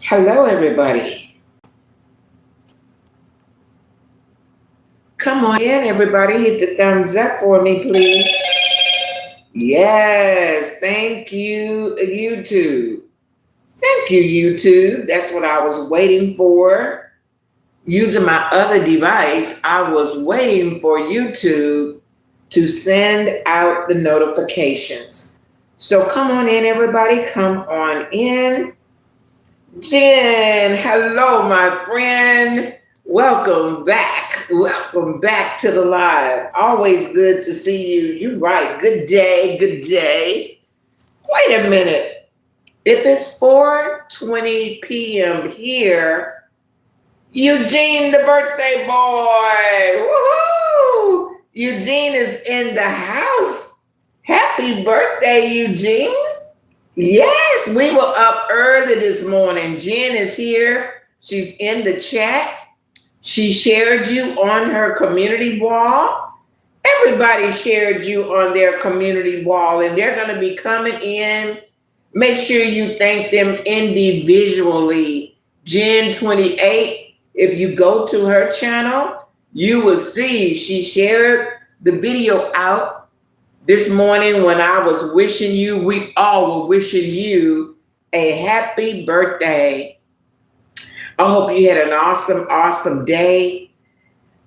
Hello, everybody. Come on in, everybody. Hit the thumbs up for me, please. Yes, thank you, YouTube. Thank you, YouTube. That's what I was waiting for. Using my other device, I was waiting for YouTube to send out the notifications. So come on in, everybody. Come on in. Jen, hello, my friend. Welcome back. Welcome back to the live. Always good to see you. You're right. Good day. Good day. Wait a minute. If it's 4:20 p.m. here, Eugene, the birthday boy. Woohoo! Eugene is in the house. Happy birthday, Eugene. Yes, we were up early this morning. Jen is here. She's in the chat. She shared you on her community wall. Everybody shared you on their community wall, and they're going to be coming in. Make sure you thank them individually. Jen 28, if you go to her channel, you will see she shared the video out this morning when I was wishing you, we all were wishing you a happy birthday. I hope you had an awesome day.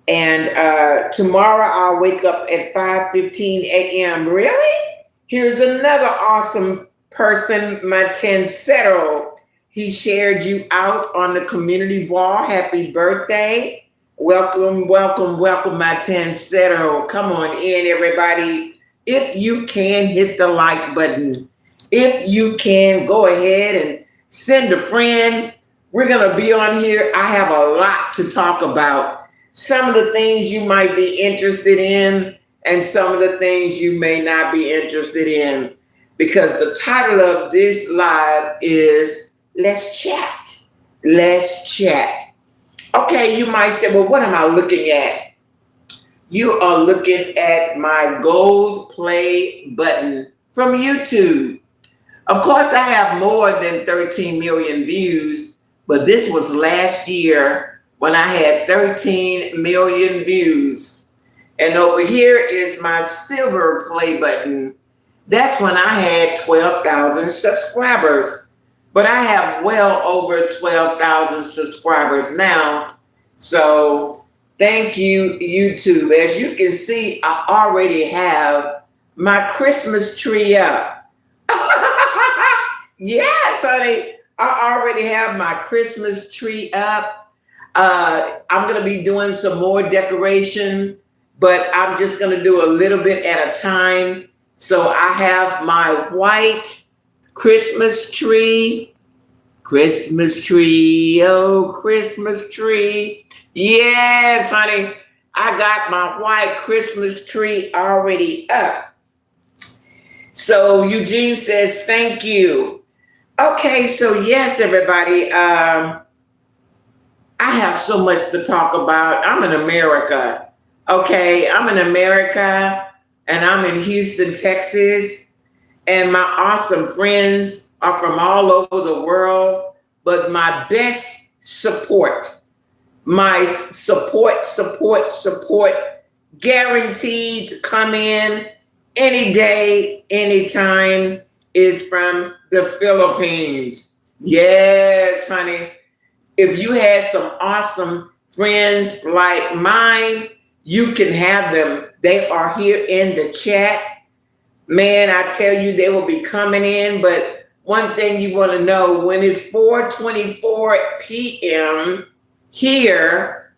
And tomorrow I'll wake up at 5:15 a.m. Really? Here's another awesome person, my Tencero. He shared you out on the community wall. Happy birthday. Welcome, my Tencero. Come on in, everybody. If you can, hit the like button. If you can, go ahead and send a friend. We're going to be on here. I have a lot to talk about. Some of the things you might be interested in, and some of the things you may not be interested in. Because the title of this live is Let's Chat. Let's chat. Okay, you might say, well, what am I looking at? You are looking at my gold play button from YouTube. Of course, I have more than 13 million views, but this was last year when I had 13 million views. And over here is my silver play button. That's when I had 12,000 subscribers. But I have well over 12,000 subscribers now. So thank you, YouTube. As you can see, I already have my Christmas tree up. Yes, honey, I already have my Christmas tree up. I'm going to be doing some more decoration, but I'm just going to do a little bit at a time. So I have my white Christmas tree. Christmas tree, oh, Christmas tree. Yes, honey, I got my white Christmas tree already up. So Eugene says, thank you. Okay, so yes, everybody, I have so much to talk about. I'm in America, okay? I'm in America, and I'm in Houston, Texas, and my awesome friends are from all over the world, but my best support, my support, guaranteed to come in any day, anytime, is from the Philippines. Yes, honey. If you had some awesome friends like mine, you can have them. They are here in the chat. Man, I tell you, they will be coming in. But one thing you want to know, when it's 4:24 p.m. here,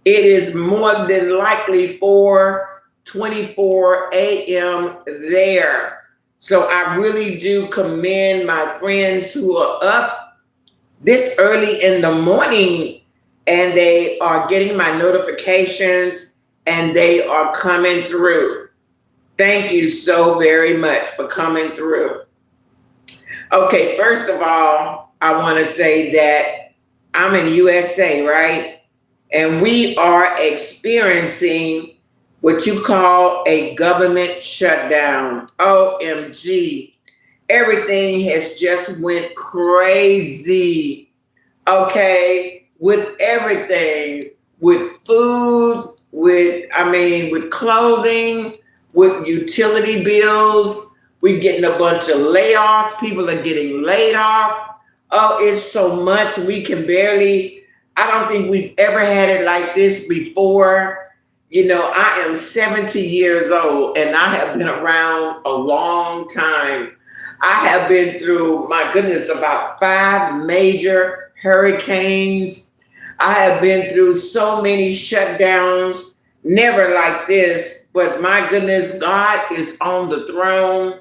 it is more than likely 4:24 a.m. there. So I really do commend my friends who are up this early in the morning, and they are getting my notifications, and they are coming through. Thank you so very much for coming through. Okay, first of all, I want to say that I'm in USA, right? And we are experiencing what you call a government shutdown. OMG. Everything has just went crazy. okay, with everything, with food, with clothing, with utility bills. We're getting a bunch of layoffs. People are getting laid off. Oh, it's so much. We can barely, I don't think we've ever had it like this before. I am 70 years old and I have been around a long time. I have been through, my goodness, about 5 major hurricanes. I have been through so many shutdowns, never like this, but my goodness, God is on the throne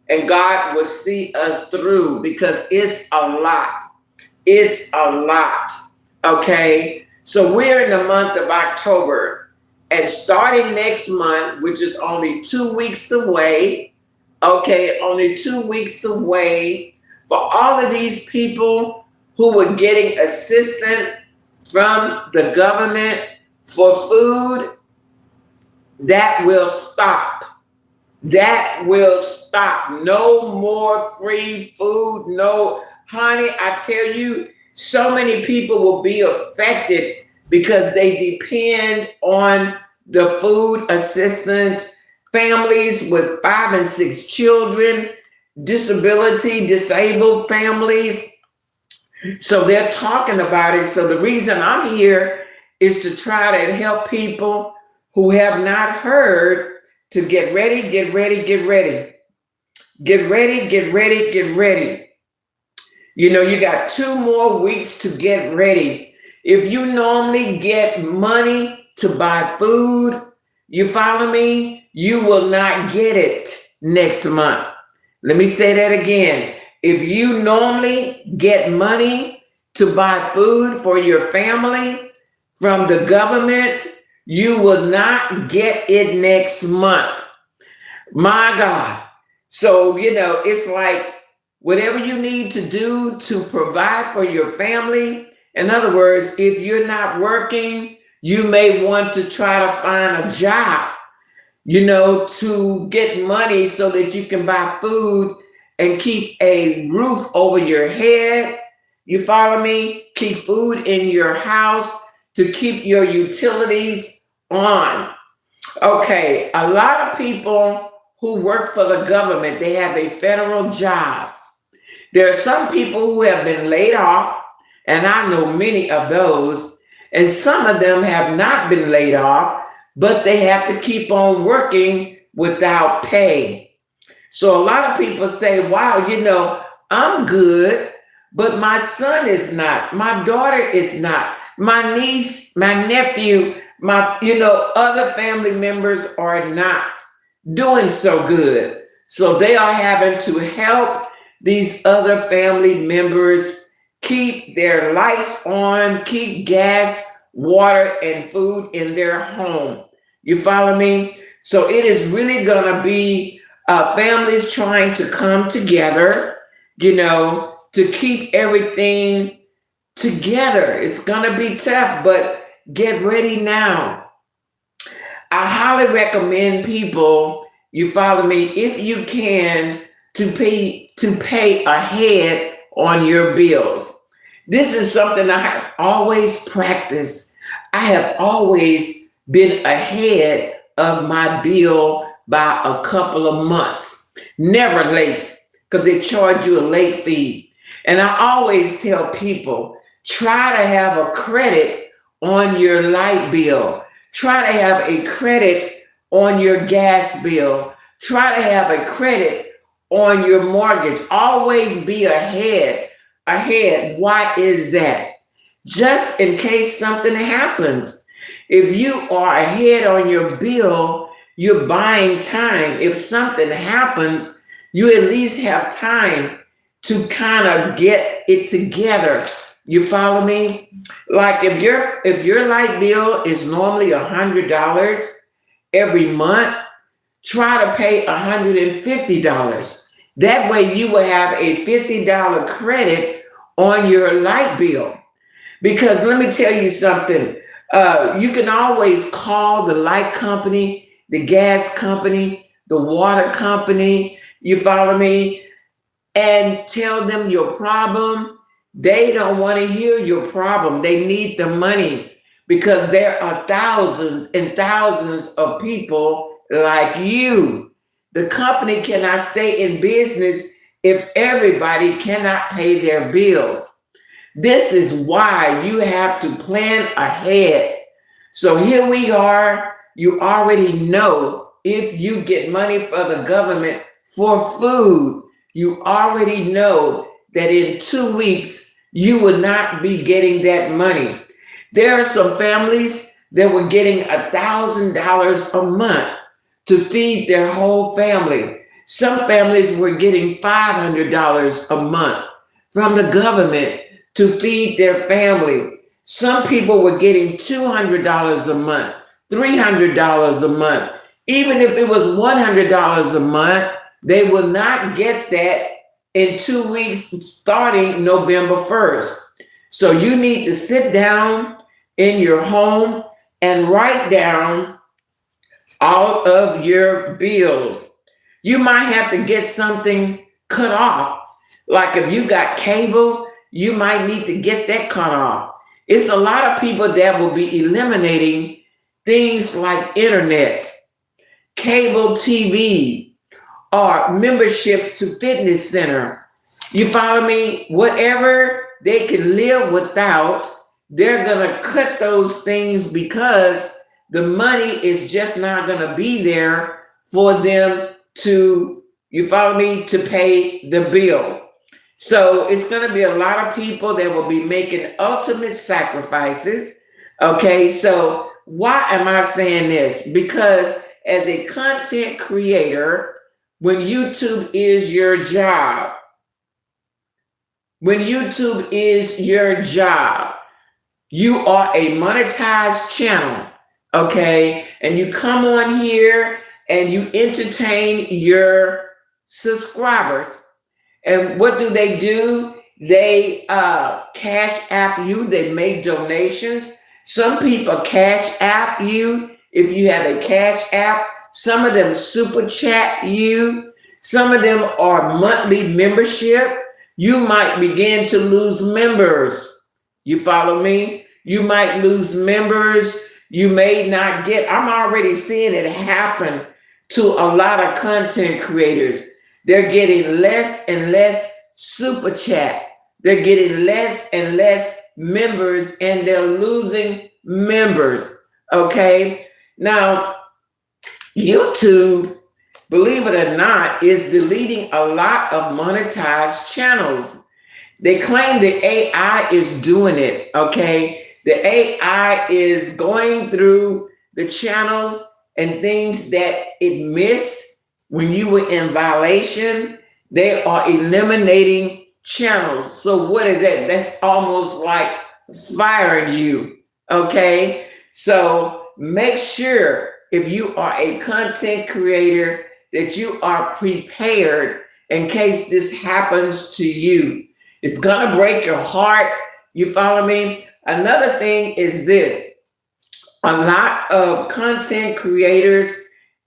and God will see us through because it's a lot. It's a lot. Okay. So we're in the month of October, and starting next month, which is only 2 weeks away, okay, only 2 weeks away, for all of these people who were getting assistance from the government for food, that will stop. That will stop. No more free food. No, honey, I tell you, so many people will be affected because they depend on the food assistance. Families with 5 and 6 children, disabled families. So they're talking about it. So the reason I'm here is to try to help people who have not heard to get ready, get ready, get ready. Get ready, get ready, get ready. You got 2 more weeks to get ready. If you normally get money to buy food, you follow me? You will not get it next month. Let me say that again. If you normally get money to buy food for your family from the government, you will not get it next month. My God. So, it's like whatever you need to do to provide for your family. In other words, if you're not working, you may want to try to find a job, to get money so that you can buy food and keep a roof over your head. You follow me? Keep food in your house to keep your utilities on. Okay, a lot of people who work for the government, they have a federal jobs. There are some people who have been laid off, and I know many of those, and some of them have not been laid off, but they have to keep on working without pay. So a lot of people say, wow, I'm good, but my son is not, my daughter is not, my niece, my nephew, other family members are not doing so good. So they are having to help these other family members keep their lights on, keep gas, water, and food in their home. You follow me? So it is really going to be families trying to come together, to keep everything together. It's going to be tough, but get ready now. I highly recommend people, you follow me, if you can, to pay ahead on your bills. This is something I have always practiced. I have always been ahead of my bill by a couple of months. Never late, because they charge you a late fee. And I always tell people, try to have a credit on your light bill. Try to have a credit on your gas bill. Try to have a credit on your mortgage. Always be ahead. Why is that? Just in case something happens. If you are ahead on your bill, you're buying time. If something happens, you at least have time to kind of get it together. You follow me? Like if your light bill is normally $100 every month, try to pay $150. That way you will have a $50 credit on your light bill. Because let me tell you something, you can always call the light company, the gas company, the water company, you follow me, and tell them your problem. They don't want to hear your problem. They need the money because there are thousands and thousands of people like you. The company cannot stay in business if everybody cannot pay their bills. This is why you have to plan ahead. So here we are. You already know if you get money for the government for food, you already know that in 2 weeks you will not be getting that money. There are some families that were getting $1,000 a month to feed their whole family. Some families were getting $500 a month from the government to feed their family. Some people were getting $200 a month, $300 a month. Even if it was $100 a month, they will not get that in 2 weeks starting November 1st. So you need to sit down in your home and write down all of your bills. You might have to get something cut off. Like if you got cable, you might need to get that cut off. It's a lot of people that will be eliminating things like internet, cable TV, or memberships to fitness center. You follow me? Whatever they can live without, they're going to cut those things because the money is just not going to be there for them to, you follow me, to pay the bill. So it's going to be a lot of people that will be making ultimate sacrifices. Okay, so why am I saying this? Because as a content creator, when YouTube is your job, you are a monetized channel, okay? And you come on here and you entertain your subscribers. And what do? They cash app you, they make donations. Some people cash app you if you have a cash app. Some of them super chat you. Some of them are monthly membership. You might begin to lose members. You follow me? You might lose members. You may not get, I'm already seeing it happen to a lot of content creators. They're getting less and less super chat. They're getting less and less members and they're losing members. Okay. Now, YouTube, believe it or not, is deleting a lot of monetized channels. They claim the AI is doing it. Okay. The AI is going through the channels and things that it missed when you were in violation. They are eliminating channels. So what is that? That's almost like firing you. Okay. So make sure if you are a content creator that you are prepared in case this happens to you. It's going to break your heart. You follow me? Another thing is this. A lot of content creators,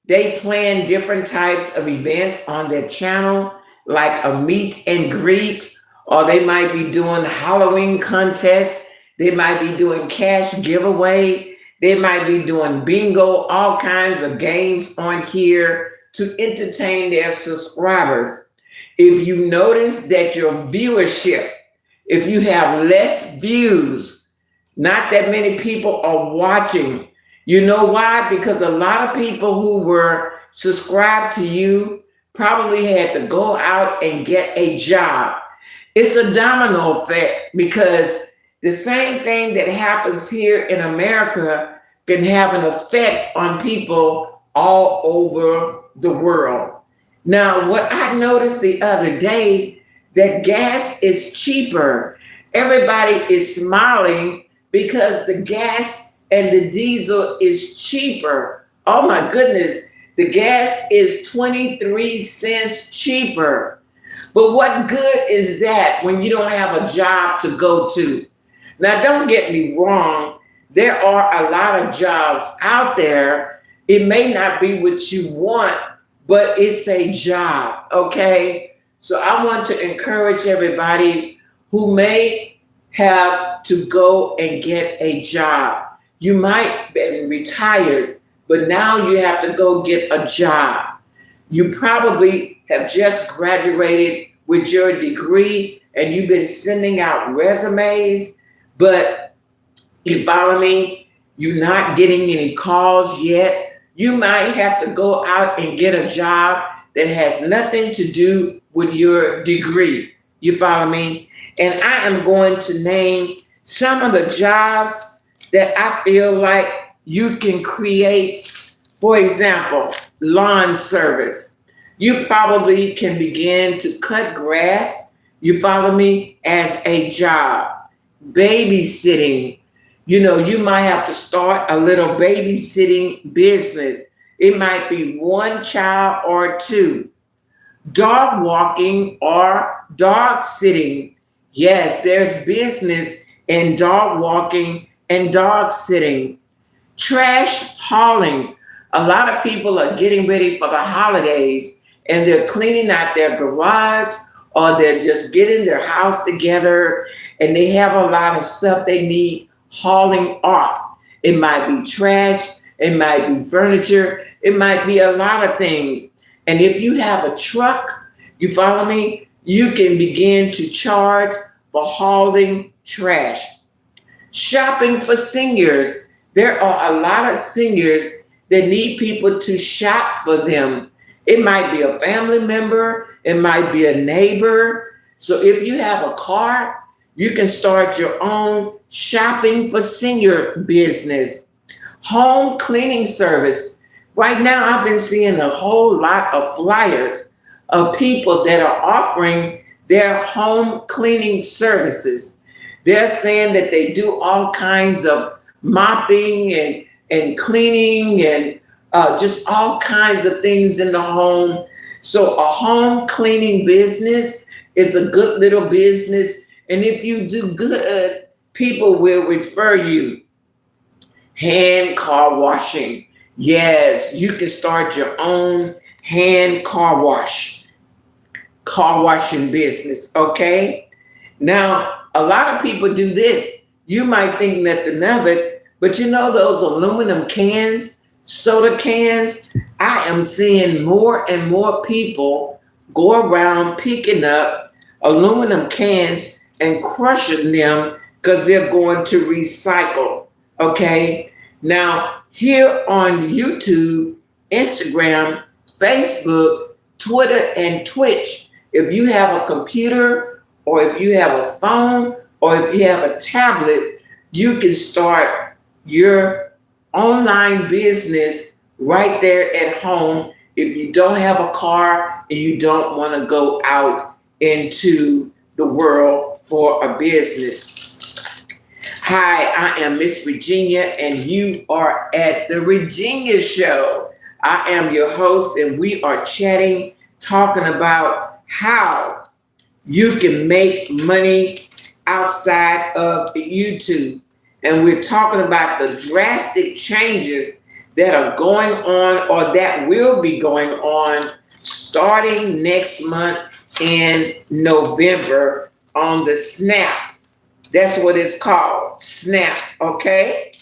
they plan different types of events on their channel, like a meet and greet, or they might be doing Halloween contests. They might be doing cash giveaway. They might be doing bingo, all kinds of games on here to entertain their subscribers. If you notice that your viewership, if you have less views, not that many people are watching. You know why? Because a lot of people who were subscribed to you probably had to go out and get a job. It's a domino effect because the same thing that happens here in America can have an effect on people all over the world. Now, what I noticed the other day, that gas is cheaper. Everybody is smiling because the gas and the diesel is cheaper. Oh my goodness, the gas is 23 cents cheaper. But what good is that when you don't have a job to go to? Now, don't get me wrong. There are a lot of jobs out there. It may not be what you want, but it's a job, okay? So I want to encourage everybody who may have to go and get a job. You might be retired, but now you have to go get a job. You probably have just graduated with your degree and you've been sending out resumes, but you follow me? You're not getting any calls yet. You might have to go out and get a job that has nothing to do with your degree. You follow me? And I am going to name some of the jobs that I feel like you can create. For example, lawn service. You probably can begin to cut grass, you follow me, as a job. Babysitting. You might have to start a little babysitting business. It might be one child or two. Dog walking or dog sitting. Yes, there's business in dog walking and dog sitting. Trash hauling. A lot of people are getting ready for the holidays and they're cleaning out their garage or they're just getting their house together and they have a lot of stuff they need hauling off. It might be trash, it might be furniture, it might be a lot of things. And if you have a truck, you follow me, you can begin to charge for hauling trash. Shopping for seniors. There are a lot of seniors that need people to shop for them. It might be a family member, it might be a neighbor. So if you have a car, you can start your own shopping for senior business. Home cleaning service. Right now, I've been seeing a whole lot of flyers of people that are offering their home cleaning services. They're saying that they do all kinds of mopping and cleaning and just all kinds of things in the home. So a home cleaning business is a good little business. And if you do good, people will refer you. Hand car washing. Yes, you can start your own hand car washing business, okay? Now, a lot of people do this. You might think nothing of it, but those aluminum cans, soda cans, I am seeing more and more people go around picking up aluminum cans and crushing them because they're going to recycle, okay? Now, here on YouTube, Instagram, Facebook, Twitter, and Twitch, if you have a computer or if you have a phone or if you have a tablet, you can start your online business right there at home if you don't have a car and you don't want to go out into the world for a business. Hi, I am Miss Regenia, and you are at the Regenia Show. I am your host, and we are chatting, talking about how you can make money outside of YouTube. And we're talking about the drastic changes that are going on or that will be going on starting next month in November on the Snap. That's what it's called, Snap, okay?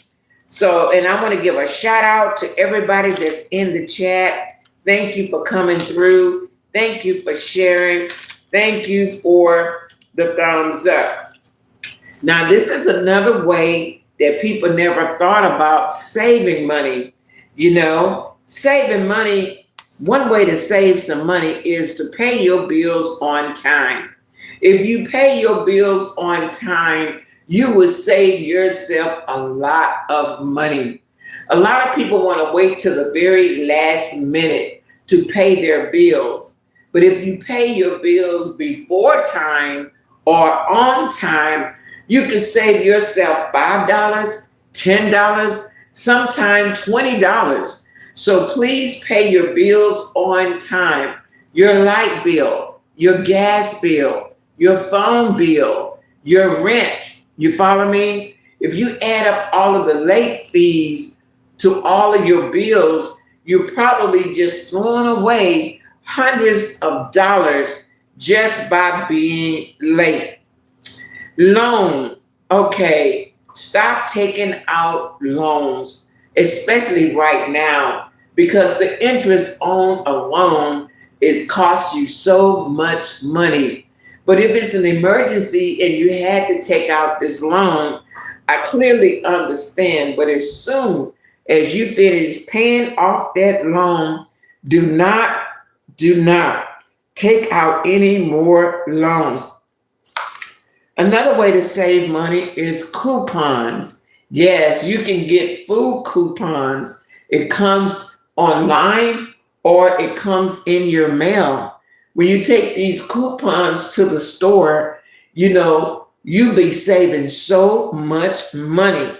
So, and I want to give a shout out to everybody that's in the chat. Thank you for coming through. Thank you for sharing. Thank you for the thumbs up. Now, this is another way that people never thought about saving money. Saving money, one way to save some money is to pay your bills on time. If you pay your bills on time, you will save yourself a lot of money. A lot of people want to wait till the very last minute to pay their bills. But if you pay your bills before time or on time, you can save yourself $5, $10, sometimes $20. So please pay your bills on time. Your light bill, your gas bill, your phone bill, your rent. You follow me? If you add up all of the late fees to all of your bills, you're probably just throwing away hundreds of dollars just by being late. Loan. Okay. Stop taking out loans, especially right now, because the interest on a loan is cost you so much money. But if it's an emergency and you had to take out this loan, I clearly understand. But as soon as you finish paying off that loan, do not, do not take out any more loans. Another way to save money is coupons. Yes, you can get food coupons. It comes online or it comes in your mail. When you take these coupons to the store, you'll be saving so much money.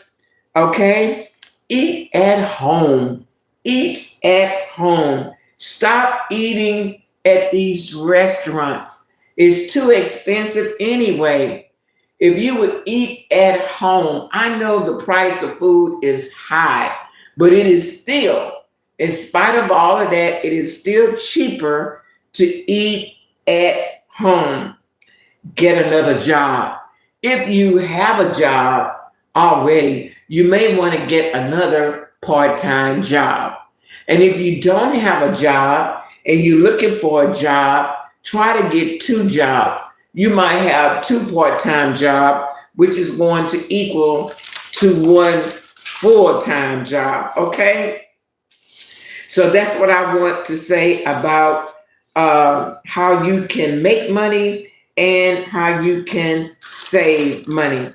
Okay? Eat at home. Eat at home. Stop eating at these restaurants. It's too expensive anyway. If you would eat at home, I know the price of food is high, but it is still, in spite of all of that, it is still cheaper to eat at home. Get another job. If you have a job already, you may want to get another part time job. And if you don't have a job and you're looking for a job, try to get two jobs. You might have two part time jobs, which is going to equal to one full time job. Okay? So that's what I want to say about how you can make money and how you can save money.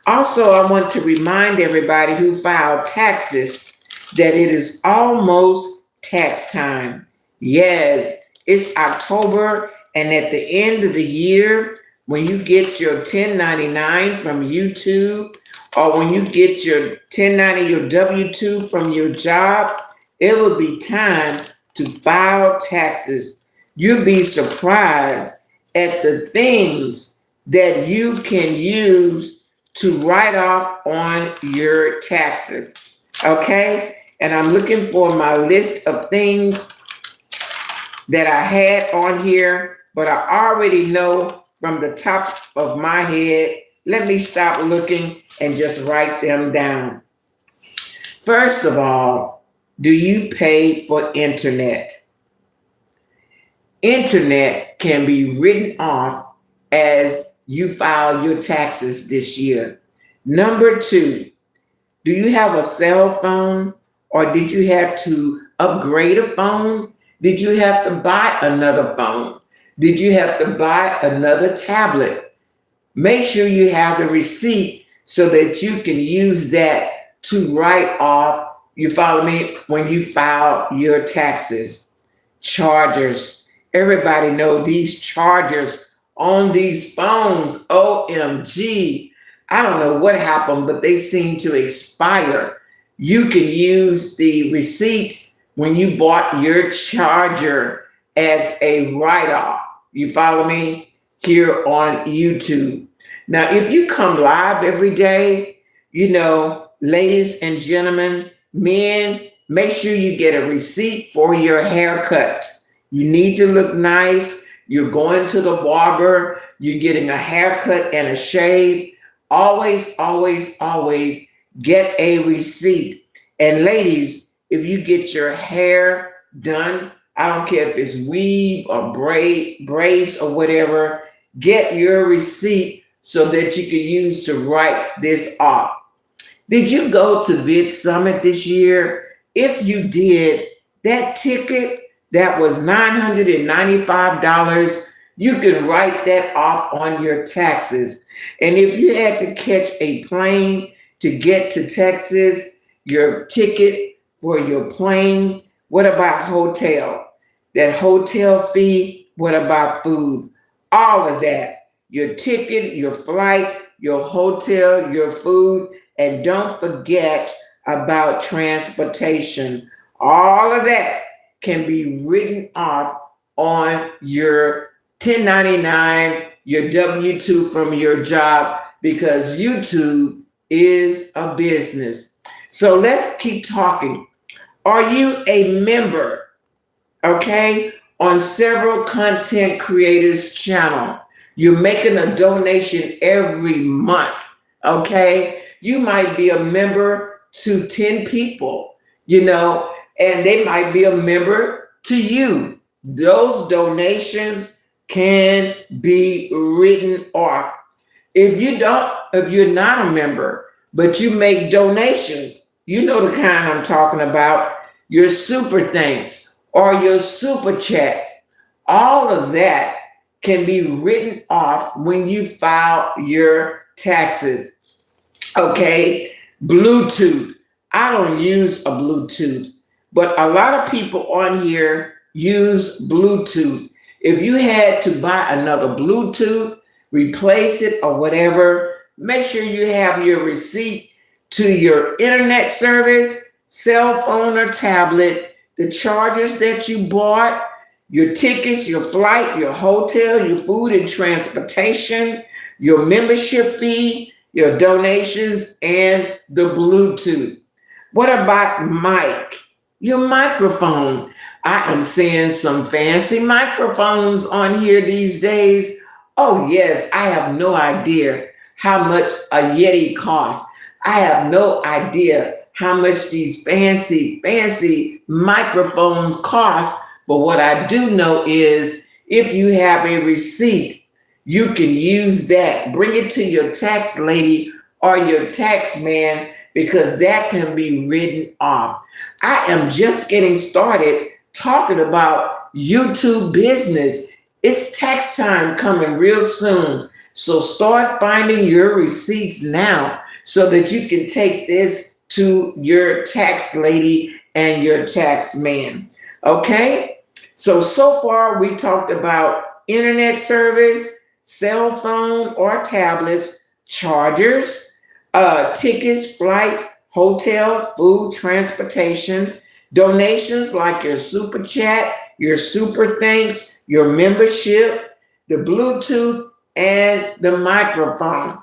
Also, I want to remind everybody who filed taxes that it is almost tax time. Yes, it's October, and at the end of the year, when you get your 1099 from YouTube, or when you get your 1090, your W-2 from your job, it will be time to file taxes. You'll be surprised at the things that you can use to write off on your taxes. Okay? And I'm looking for my list of things that I had on here, but I already know from the top of my head. Let me stop looking and just write them down. First of all, do you pay for internet? Internet can be written off as you file your taxes this year. Number two, do you have a cell phone or did you have to upgrade a phone? Did you have to buy another phone? Did you have to buy another tablet? Make sure you have the receipt so that you can use that to write off, you follow me, when you file your taxes. Chargers. Everybody know these chargers on these phones. OMG. I don't know what happened, but they seem to expire. You can use the receipt when you bought your charger as a write-off. You follow me? Here on YouTube. Now, if you come live every day, ladies and gentlemen, men, make sure you get a receipt for your haircut. You need to look nice. You're going to the barber. You're getting a haircut and a shave. Always, always, always get a receipt. And ladies, if you get your hair done, I don't care if it's weave or braids or whatever, get your receipt so that you can use to write this off. Did you go to Vid Summit this year? If you did, that ticket that was $995, you can write that off on your taxes. And if you had to catch a plane to get to Texas, your ticket for your plane, what about hotel? That hotel fee, what about food? All of that. Your ticket, your flight, your hotel, your food, and don't forget about transportation. All of that can be written off on your 1099, your W-2 from your job, because YouTube is a business. So let's keep talking. Are you a member, okay, on several content creators' channel? You're making a donation every month. Okay. You might be a member to 10 people, and they might be a member to you. Those donations can be written off. If you're not a member, but you make donations, you know the kind I'm talking about, your super thanks or your super chats, all of that can be written off when you file your taxes. Okay, Bluetooth. I don't use a Bluetooth, but a lot of people on here use Bluetooth. If you had to buy another Bluetooth, replace it or whatever, make sure you have your receipt to your internet service, cell phone or tablet, the charges that you bought, your tickets, your flight, your hotel, your food and transportation, your membership fee, your donations, and the Bluetooth. What about mic? Your microphone. I am seeing some fancy microphones on here these days. Oh, yes, I have no idea how much a Yeti costs. I have no idea how much these fancy microphones cost. But what I do know is if you have a receipt, you can use that. Bring it to your tax lady or your tax man because that can be written off. I am just getting started talking about YouTube business. It's tax time coming real soon. So start finding your receipts now so that you can take this to your tax lady and your tax man. Okay? So far we talked about internet service, cell phone or tablets, chargers, tickets, flights, hotel, food, transportation, donations like your super chat, your super thanks, your membership, the Bluetooth, and the microphone.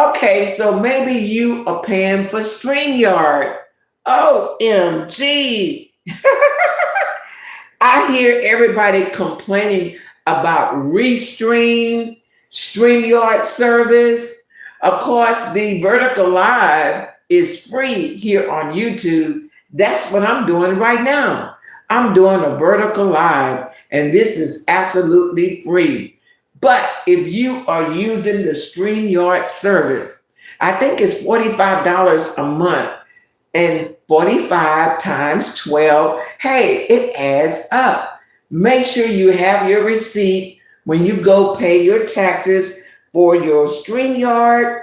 Okay, so maybe you are paying for StreamYard. OMG. I hear everybody complaining about Restream, StreamYard service. Of course, the vertical live is free here on YouTube. That's what I'm doing right now. I'm doing a vertical live, and this is absolutely free. But if you are using the StreamYard service, I think it's $45 a month. And 45 times 12, hey, it adds up. Make sure you have your receipt when you go pay your taxes for your StreamYard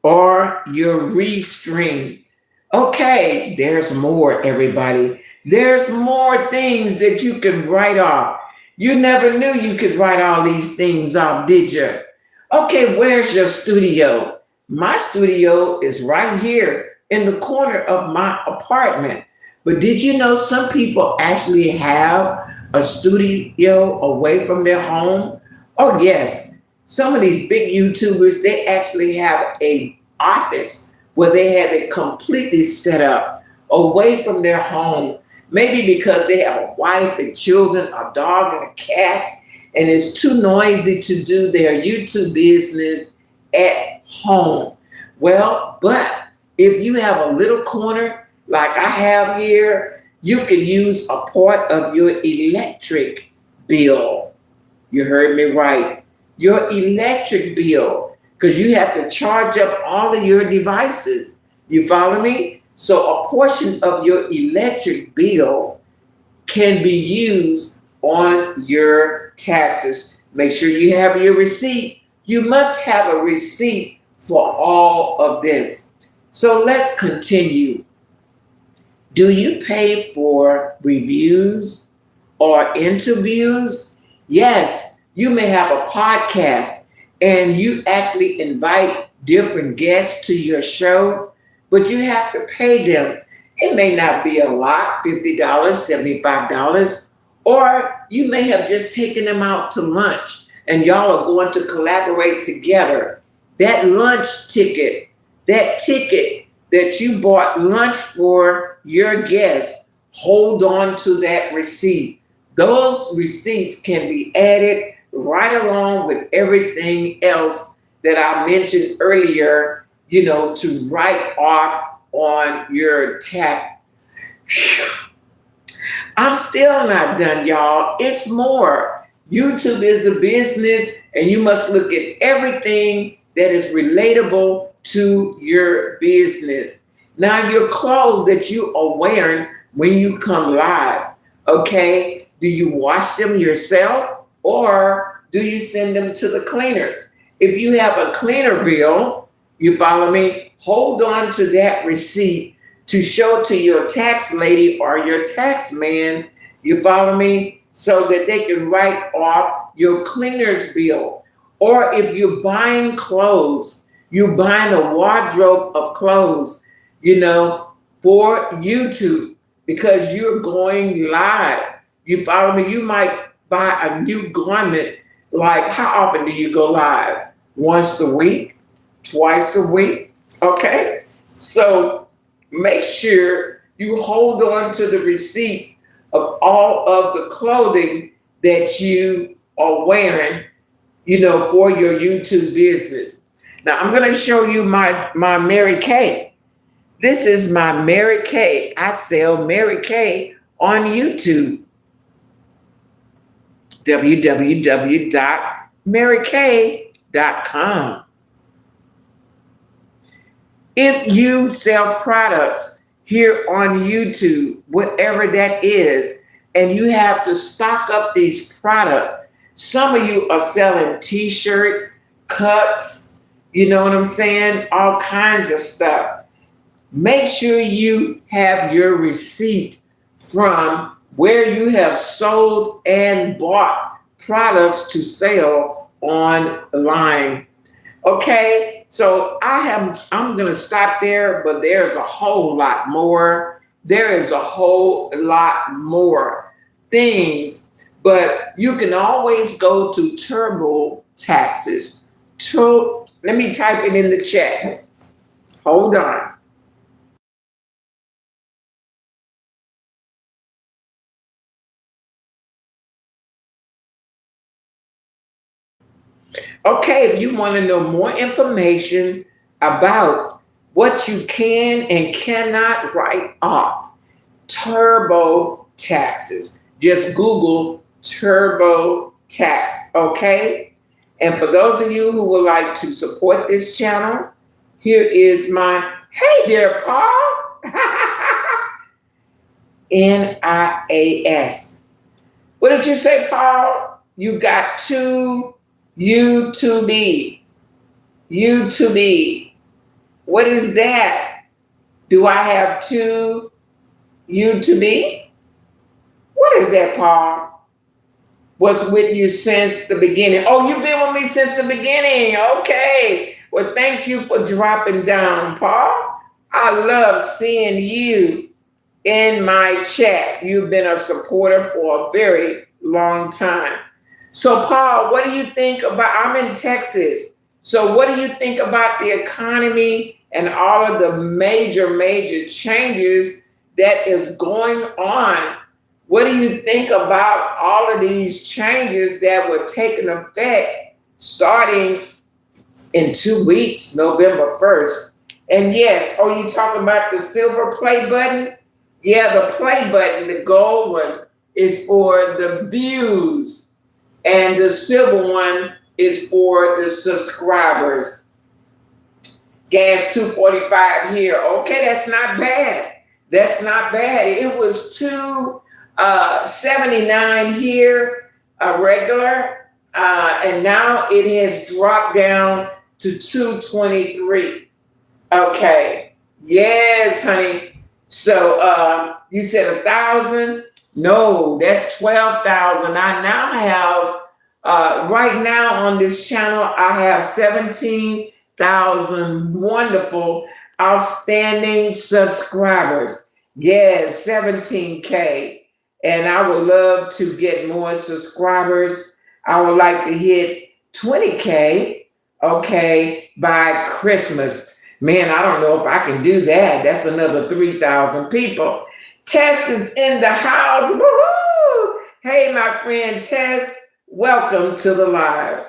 or your Restream. Okay, there's more, everybody. There's more things that you can write off. You never knew you could write all these things off, did you? Okay, where's your studio? My studio is right here in the corner of my apartment. But did you know some people actually have a studio away from their home? Oh, yes. Some of these big YouTubers, they actually have a office where they have it completely set up away from their home. Maybe because they have a wife and children, a dog and a cat, and it's too noisy to do their YouTube business at home. Well, but if you have a little corner like I have here, you can use a part of your electric bill. You heard me right. Your electric bill, because you have to charge up all of your devices. You follow me? So a portion of your electric bill can be used on your taxes. Make sure you have your receipt. You must have a receipt for all of this. So let's continue. Do you pay for reviews or interviews? Yes, you may have a podcast and you actually invite different guests to your show, but you have to pay them. It may not be a lot, $50, $75, or you may have just taken them out to lunch and y'all are going to collaborate together. That lunch ticket, that ticket that you bought lunch for your guests, hold on to that receipt. Those receipts can be added right along with everything else that I mentioned earlier, to write off on your tax. I'm still not done, y'all. It's more. YouTube is a business, and you must look at everything that is relatable to your business. Now, your clothes that you are wearing when you come live, okay? Do you wash them yourself or do you send them to the cleaners? If you have a cleaner bill, you follow me? Hold on to that receipt to show to your tax lady or your tax man, you follow me, so that they can write off your cleaner's bill. Or if you're buying clothes, you're buying a wardrobe of clothes, for YouTube because you're going live. You follow me? You might buy a new garment. Like, how often do you go live? Once a week? Twice a week? Okay? So make sure you hold on to the receipts of all of the clothing that you are wearing, for your YouTube business. Now I'm going to show you my Mary Kay. This is my Mary Kay. I sell Mary Kay on YouTube. www.marykay.com. If you sell products here on YouTube, whatever that is, and you have to stock up these products, some of you are selling t-shirts, cups, you know what I'm saying? All kinds of stuff. Make sure you have your receipt from where you have sold and bought products to sell online. Okay, so I'm going to stop there, but there's a whole lot more. There is a whole lot more things, but you can always go to TurboTaxes. Let me type it in the chat. Hold on. Okay, if you want to know more information about what you can and cannot write off, TurboTaxes. Just Google TurboTax, okay? And for those of you who would like to support this channel, here is my, hey there, Paul. NIAS. What did you say, Paul? You got two YouTube. YouTube. What is that? Do I have two YouTube? What is that, Paul? Was with you since the beginning. Oh, you've been with me since the beginning. Okay. Well, thank you for dropping down, Paul. I love seeing you in my chat. You've been a supporter for a very long time. So, Paul, what do you think about, I'm in Texas. So what do you think about the economy and all of the major changes that is going on? What do you think about all of these changes that were taking effect starting in 2 weeks, November 1st? And yes, oh, you talking about the silver play button? Yeah, the play button, the gold one, is for the views. And the silver one is for the subscribers. Gas 245 here. Okay, that's not bad. That's not bad. It was 279 here, regular, and now it has dropped down to 223. Okay. Yes, honey. So you said 1,000. No, that's 12,000. I now have, right now on this channel, I have 17,000 wonderful, outstanding subscribers. Yes, 17K. And I would love to get more subscribers. I would like to hit 20K, okay, by Christmas. Man, I don't know if I can do that. That's another 3,000 people. Tess is in the house. Woohoo! Hey, my friend Tess, Welcome to the live.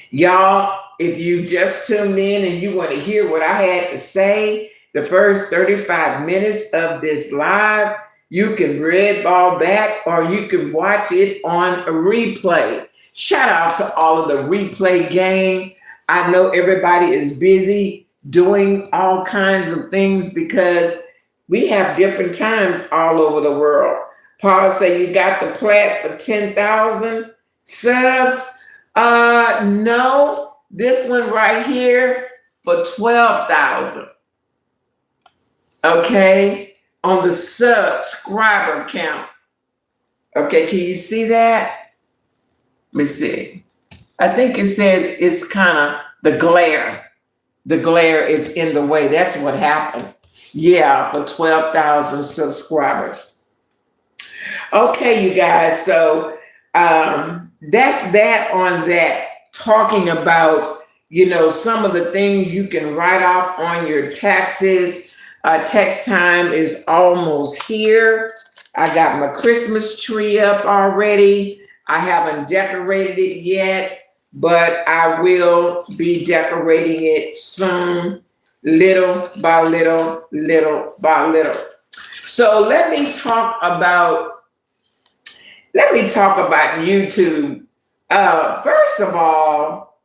Y'all, if you just tuned in and you want to hear what I had to say, the first 35 minutes of this live, you can red ball back or you can watch it on a replay. Shout out to all of the replay gang. I know everybody is busy doing all kinds of things because we have different times all over the world. Paul said you got the plat for 10,000 subs. No, this one right here for 12,000. Okay, on the subscriber count. Okay, can you see that? Let me see. I think it said it's kind of the glare. The glare is in the way. That's what happened. Yeah, for 12,000 subscribers. Okay, you guys. So that's that on that. Talking about, some of the things you can write off on your taxes. Tax time is almost here. I got my Christmas tree up already. I haven't decorated it yet, but I will be decorating it soon, little by little, little by little. So let me talk about YouTube. First of all,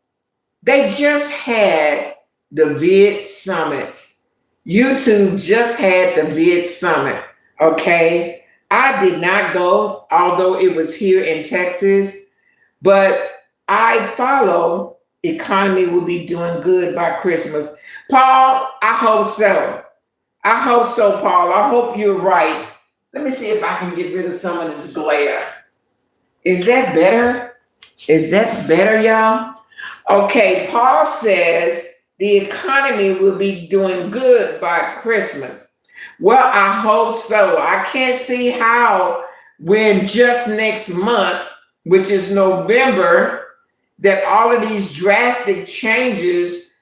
they just had the Vid Summit. YouTube just had the Vid Summit. Okay. I did not go, although it was here in Texas, but I follow economy will be doing good by Christmas. Paul, I hope so. I hope so, Paul. I hope you're right. Let me see if I can get rid of some of this glare. Is that better? Is that better, y'all? Okay, Paul says the economy will be doing good by Christmas. Well, I hope so. I can't see how when just next month, which is November, that all of these drastic changes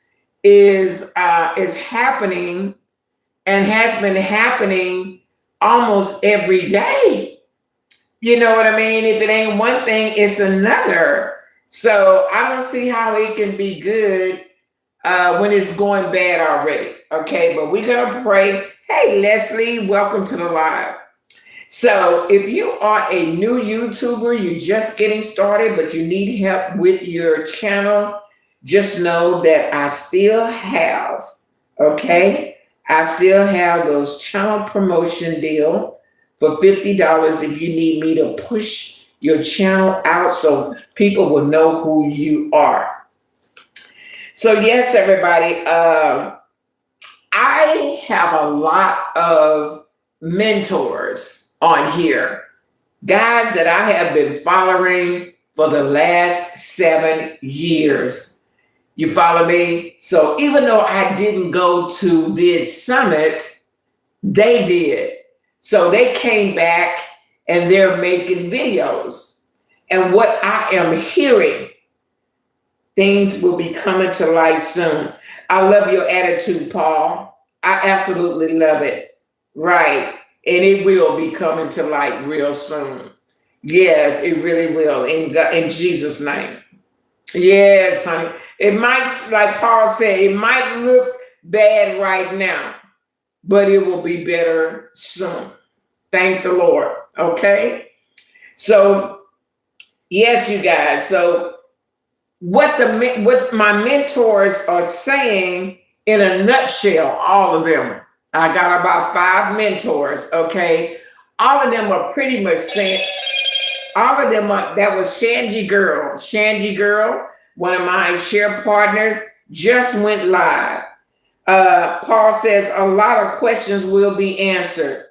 is happening and has been happening almost every day. You know what I mean? If it ain't one thing, it's another. So I don't see how it can be good when it's going bad already. Okay, but we're going to pray. Hey, Leslie, welcome to the live. So if you are a new YouTuber, you're just getting started, but you need help with your channel, just know that I still have, I still have those channel promotion deal for $50 if you need me to push your channel out so people will know who you are. So yes, everybody, I have a lot of mentors on here, guys that I have been following for the last 7 years. You follow me? So even though I didn't go to Vid Summit, they did. So they came back and they're making videos. And what I am hearing, things will be coming to light soon. I love your attitude, Paul. I absolutely love it. Right. And it will be coming to light real soon. Yes, it really will. In Jesus' name. Yes, honey. It might, like Paul said, it might look bad right now, but it will be better soon. Thank the Lord. Okay. So, yes, you guys. So, what my mentors are saying in a nutshell, all of them. I got about 5 mentors. Okay. All of them are pretty much saying, all of them are, that was Shanji Girl. Shanji Girl, one of my share partners, just went live. Paul says a lot of questions will be answered.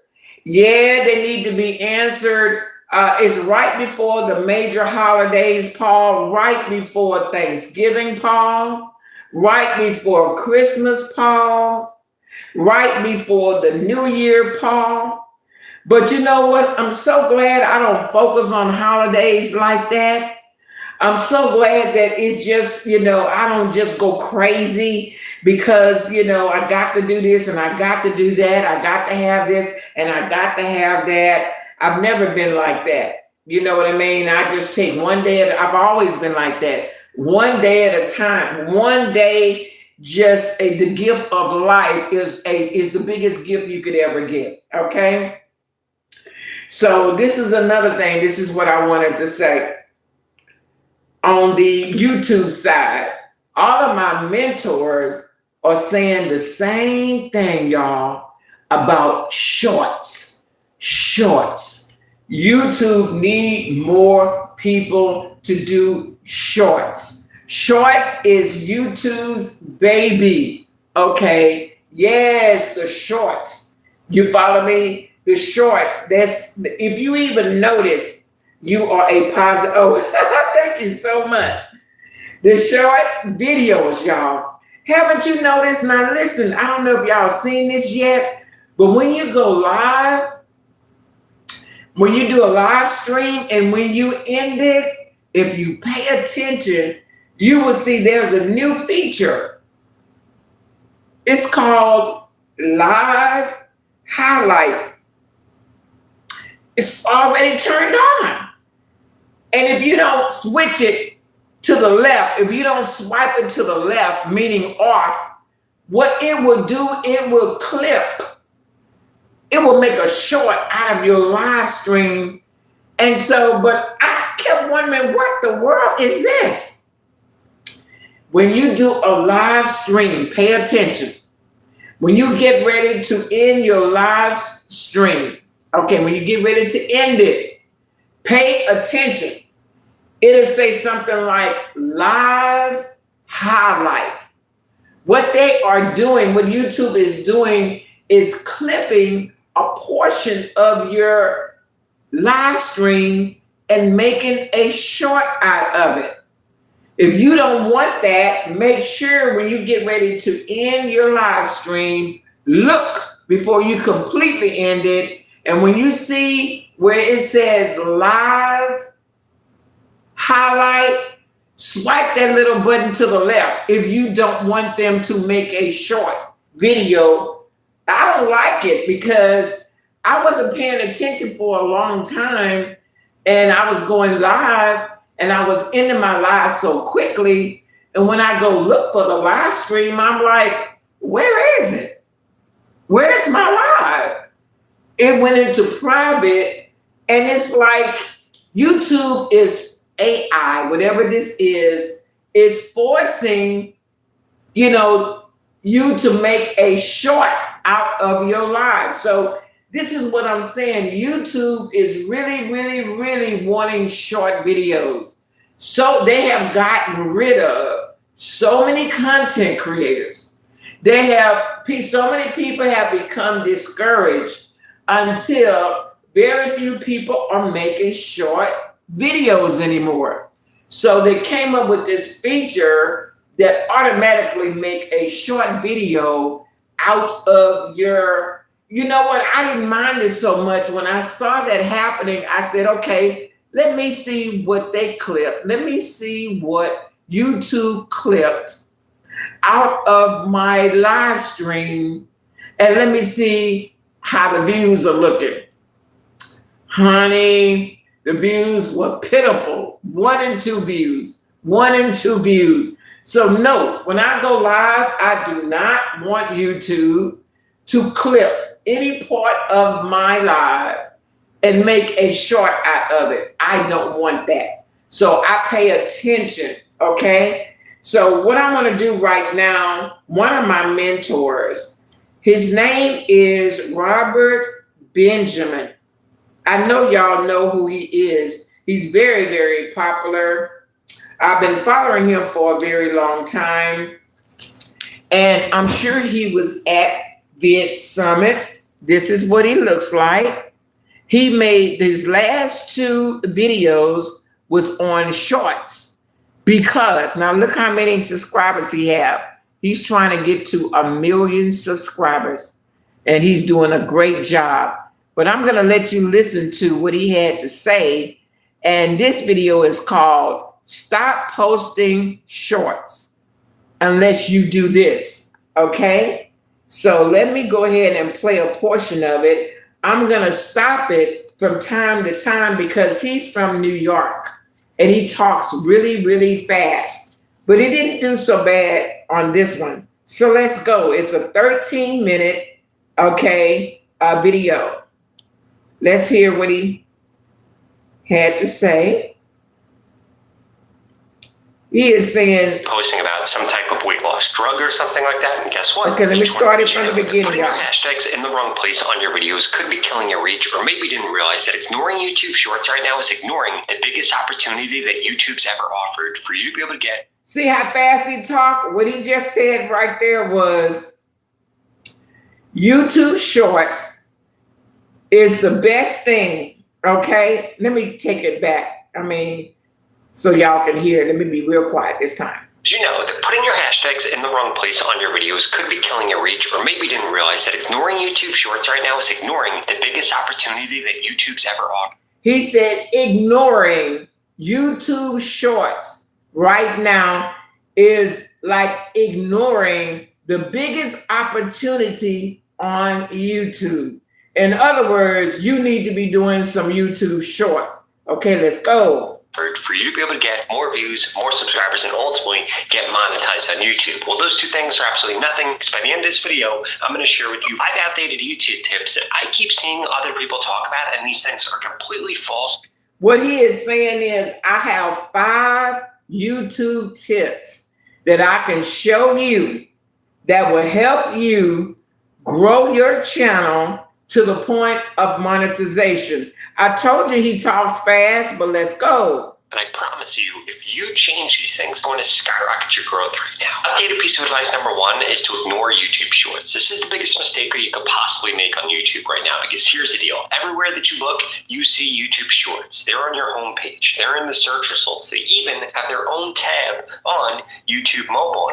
Yeah, they need to be answered. It's right before the major holidays, Paul, right before Thanksgiving, Paul, right before Christmas, Paul, right before the New Year, Paul. But you know what? I'm so glad I don't focus on holidays like that. I'm so glad that it's just, I don't just go crazy because, I got to do this and I got to do that. I got to have this and I got to have that. I've never been like that. You know what I mean? I just take one day I've always been like that. One day at a time. One day, the gift of life is the biggest gift you could ever get. Okay. So this is another thing. This is what I wanted to say. On the YouTube side, all of my mentors are saying the same thing, y'all, about shorts. Shorts. YouTube need more people to do shorts. Shorts is YouTube's baby. Okay. Yes, the shorts. You follow me? The shorts. If you even notice, you are a positive. Oh, thank you so much. The short videos, y'all. Haven't you noticed? Now, listen, I don't know if y'all seen this yet, but when you go live, when you do a live stream and when you end it, if you pay attention, you will see there's a new feature. It's called Live Highlight. It's already turned on. And if you don't switch it to the left, if you don't swipe it to the left, meaning off, what it will do, it will clip. It will make a short out of your live stream. And so, but I kept wondering, what the world is this? When you do a live stream, pay attention. When you get ready to end your live stream, okay, when you get ready to end it, pay attention. It'll say something like live highlight. What they are doing, what YouTube is doing, is clipping a portion of your live stream and making a short out of it. If you don't want that, make sure when you get ready to end your live stream, look before you completely end it. And when you see where it says live highlight, swipe that little button to the left if you don't want them to make a short video. I don't like it because I wasn't paying attention for a long time and I was going live and I was ending my live so quickly. And when I go look for the live stream, I'm like, where is it? Where's my live? It went into private, and it's like YouTube is AI, whatever this is forcing, you to make a short out of your live. So this is what I'm saying. YouTube is really, really, really wanting short videos. So they have gotten rid of so many content creators. So many people have become discouraged until very few people are making short videos anymore. So they came up with this feature that automatically make a short video out of your, you know what, I didn't mind it so much. When I saw that happening, I said, okay, let me see what they clipped. Let me see what YouTube clipped out of my live stream, and let me see how the views are looking. Honey, the views were pitiful. 1 and 2 views. 1 and 2 views. So no, when I go live, I do not want YouTube to clip any part of my live and make a short out of it. I don't want that. So I pay attention, okay? So what I'm going to do right now, one of my mentors, his name is Robert Benjamin. I know y'all know who he is. He's very, very popular. I've been following him for a very long time. And I'm sure he was at Vid Summit. This is what he looks like. He made his last 2 videos was on shorts because now look how many subscribers he have. He's trying to get to 1 million subscribers and he's doing a great job. But I'm going to let you listen to what he had to say. And this video is called Stop Posting Shorts Unless You Do This. Okay? So let me go ahead and play a portion of it. I'm going to stop it from time to time because he's from New York and he talks really, really fast. But he didn't do so bad on this one. So let's go. It's a 13-minute, video. Let's hear what he had to say. He is saying, posting about some type of weight loss drug or something like that, and guess what? Okay, let me start it from the beginning. Putting your hashtags in the wrong place on your videos could be killing your reach, or maybe you didn't realize that ignoring YouTube Shorts right now is ignoring the biggest opportunity that YouTube's ever offered for you to be able to get. See how fast he talked? What he just said right there was YouTube Shorts is the best thing, okay? Let me take it back. So y'all can hear. Let me be real quiet this time. Did you know that putting your hashtags in the wrong place on your videos could be killing your reach, or maybe you didn't realize that ignoring YouTube Shorts right now is ignoring the biggest opportunity that YouTube's ever offered? He said ignoring YouTube Shorts right now is like ignoring the biggest opportunity on YouTube. In other words, you need to be doing some YouTube Shorts. Okay, let's go. For you to be able to get more views, more subscribers, and ultimately get monetized on YouTube. Well, those two things are absolutely nothing, because by the end of this video, I'm going to share with you 5 outdated YouTube tips that I keep seeing other people talk about, and these things are completely false. What he is saying is, I have 5 YouTube tips that I can show you that will help you grow your channel to the point of monetization. I told you he talks fast, but let's go. And I promise you, if you change these things, it's going to skyrocket your growth right now. Updated piece of advice number 1 is to ignore YouTube Shorts. This is the biggest mistake that you could possibly make on YouTube right now, because here's the deal. Everywhere that you look, you see YouTube Shorts. They're on your homepage. They're in the search results. They even have their own tab on YouTube mobile.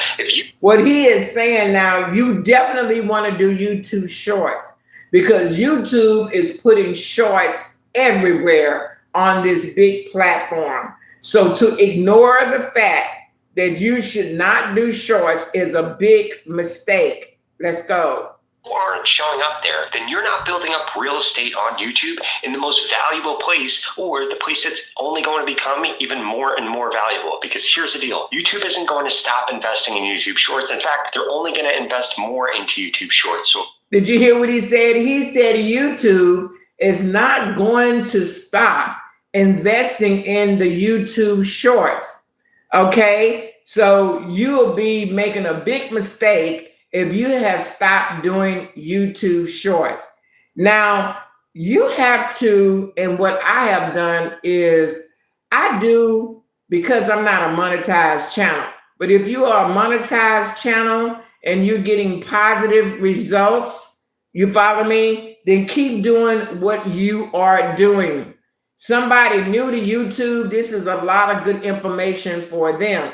What he is saying now, you definitely want to do YouTube Shorts, because YouTube is putting shorts everywhere on this big platform. So to ignore the fact that you should not do shorts is a big mistake. Let's go. Aren't showing up there, then you're not building up real estate on YouTube in the most valuable place, or the place that's only going to become even more and more valuable. Because here's the deal. YouTube isn't going to stop investing in YouTube Shorts. In fact, they're only going to invest more into YouTube Shorts. So did you hear what he said? He said YouTube is not going to stop investing in the YouTube Shorts. Okay? So you'll be making a big mistake if you have stopped doing YouTube Shorts. Now, you have to, and what I have done is I do, because I'm not a monetized channel, but if you are a monetized channel and you're getting positive results, you follow me, then keep doing what you are doing. Somebody new to YouTube, this is a lot of good information for them.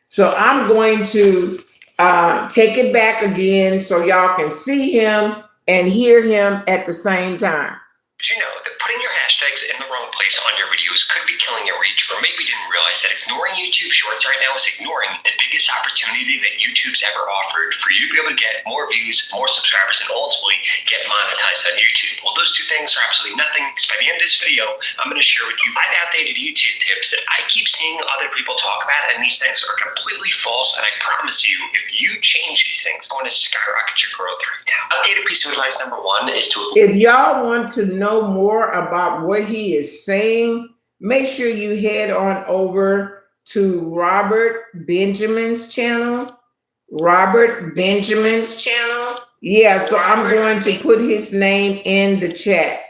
So I'm going to take it back again so y'all can see him and hear him at the same time. Did you know that putting your hashtags in the wrong place on your videos could be killing your reach, or maybe you didn't realize that ignoring YouTube Shorts right now is ignoring the biggest opportunity that YouTube's ever offered for you to be able to get more views, more subscribers, and ultimately get monetized on YouTube? Well, those two things are absolutely nothing, because by the end of this video, I'm going to share with you 5 outdated YouTube tips that I keep seeing other people talk about, and these things are completely false, and I promise you, if you change these things, it's going to skyrocket your growth right now. Updated piece of advice number 1 is to... If y'all want to know more about what he is saying, make sure you head on over to Robert Benjamin's channel. Robert Benjamin's channel. Yeah, so I'm going to put his name in the chat.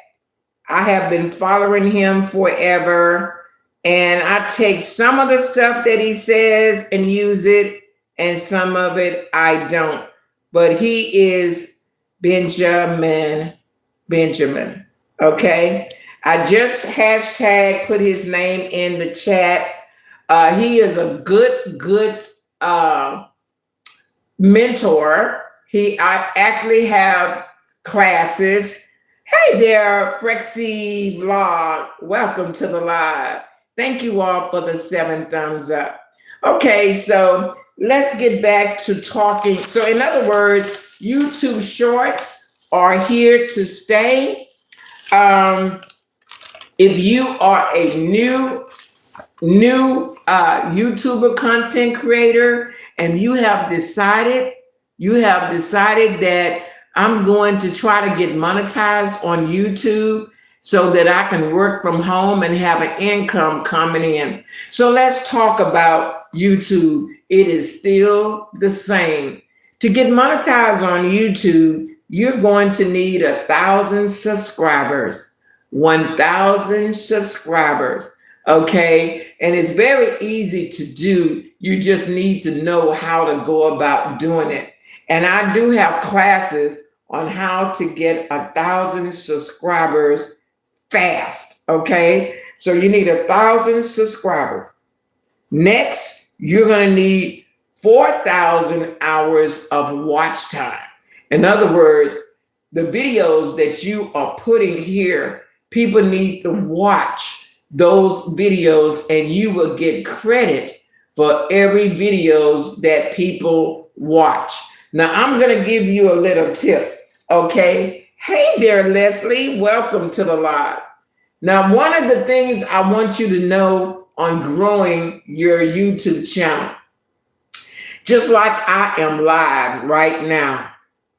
I have been following him forever, and I take some of the stuff that he says and use it, and some of it I don't. But he is Benjamin. Okay, I just hashtag put his name in the chat. He is a good mentor. I actually have classes. Hey there, Frexy Vlog. Welcome to the live. Thank you all for the 7 thumbs up. Okay, so let's get back to talking. So in other words, YouTube Shorts are here to stay. If you are a new YouTuber content creator and you have decided that I'm going to try to get monetized on YouTube so that I can work from home and have an income coming in. So let's talk about YouTube. It is still the same. To get monetized on YouTube, you're going to need 1,000 subscribers. 1,000 subscribers. Okay. And it's very easy to do. You just need to know how to go about doing it. And I do have classes on how to get 1,000 subscribers fast. Okay. So you need 1,000 subscribers. Next, you're going to need 4,000 hours of watch time. In other words, the videos that you are putting here, people need to watch those videos and you will get credit for every videos that people watch. Now, I'm going to give you a little tip, okay? Hey there, Leslie. Welcome to the live. Now, one of the things I want you to know on growing your YouTube channel, just like I am live right now,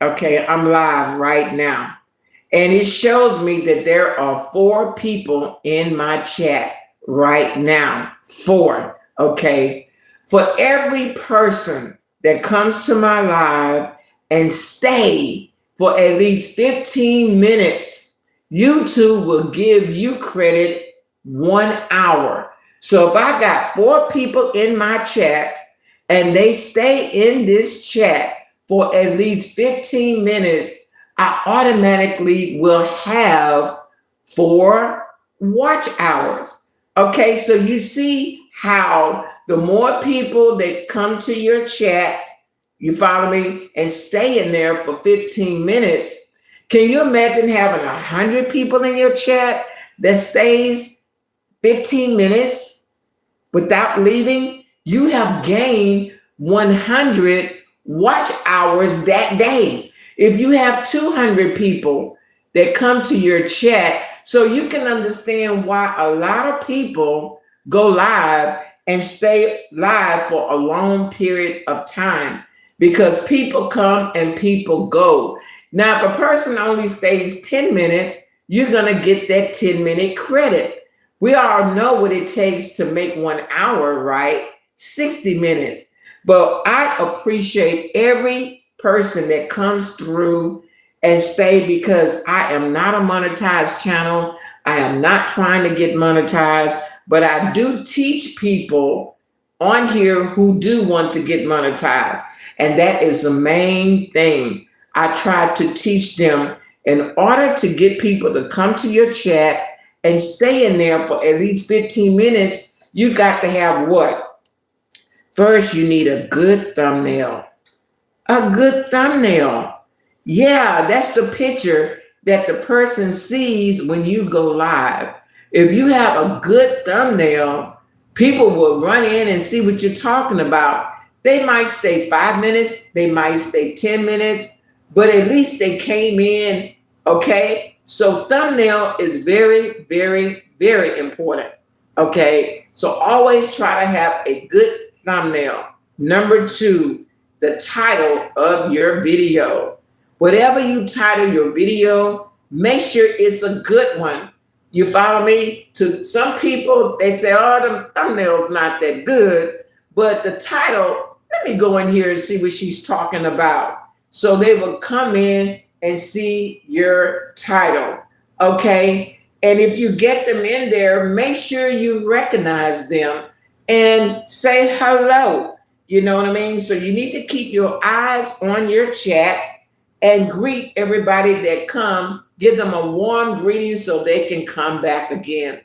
okay? I'm live right now. And it shows me that there are 4 people in my chat right now. 4, okay? For every person that comes to my live and stay for at least 15 minutes, YouTube will give you credit 1 hour. So if I got 4 people in my chat and they stay in this chat for at least 15 minutes, I automatically will have 4 watch hours. Okay, so you see how the more people that come to your chat, you follow me, and stay in there for 15 minutes. Can you imagine having 100 people in your chat that stays 15 minutes without leaving? You have gained 100 watch hours that day. If you have 200 people that come to your chat, so you can understand why a lot of people go live and stay live for a long period of time, because people come and people go. Now, if a person only stays 10 minutes, you're going to get that 10-minute credit. We all know what it takes to make 1 hour, right? 60 minutes. But I appreciate every person that comes through and stay, because I am not a monetized channel. I am not trying to get monetized, but I do teach people on here who do want to get monetized. And that is the main thing. I try to teach them, in order to get people to come to your chat and stay in there for at least 15 minutes, you got to have what? First, you need a good thumbnail. A good thumbnail. Yeah, that's the picture that the person sees when you go live. If you have a good thumbnail, people will run in and see what you're talking about. They might stay 5 minutes, they might stay 10 minutes, but at least they came in, okay? So thumbnail is very, very, very important, okay? So always try to have a good thumbnail. Number 2, the title of your video. Whatever you title your video, make sure it's a good one. You follow me? To some people, they say, oh, the thumbnail's not that good, but the title, let me go in here and see what she's talking about. So they will come in and see your title, okay? And if you get them in there, make sure you recognize them and say hello. You know what I mean? So you need to keep your eyes on your chat and greet everybody that come. Give them a warm greeting so they can come back again.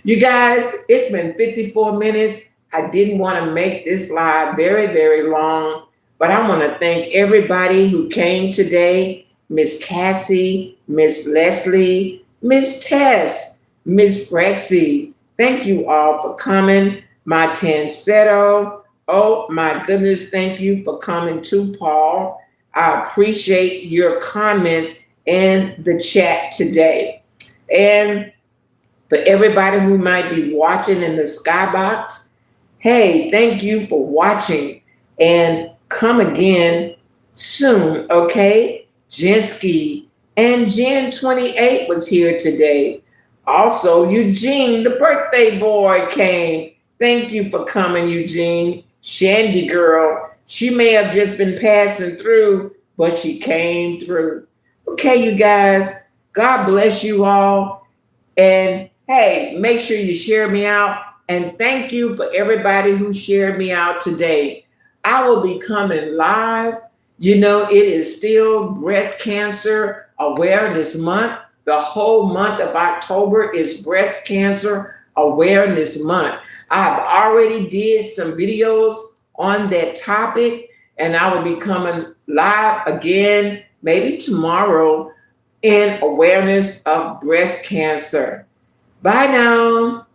You guys, it's been 54 minutes. I didn't want to make this live very, very long, but I want to thank everybody who came today. Miss Cassie, Miss Leslie, Miss Tess, Miss Frexie. Thank you all for coming. My Tansetto. Oh my goodness, thank you for coming too, Paul. I appreciate your comments in the chat today. And For everybody who might be watching in the skybox, hey, thank you for watching and come again soon, okay? Jenski and Jen28 was here today. Also, Eugene, the birthday boy, came. Thank you for coming, Eugene. Shandy girl, she may have just been passing through, but she came through. Okay, you guys, God bless you all. And hey, make sure you share me out. And thank you for everybody who shared me out today. I will be coming live. You know, it is still Breast Cancer Awareness Month. The whole month of October is Breast Cancer Awareness Month. I have already did some videos on that topic, and I will be coming live again, maybe tomorrow, in awareness of breast cancer. Bye now.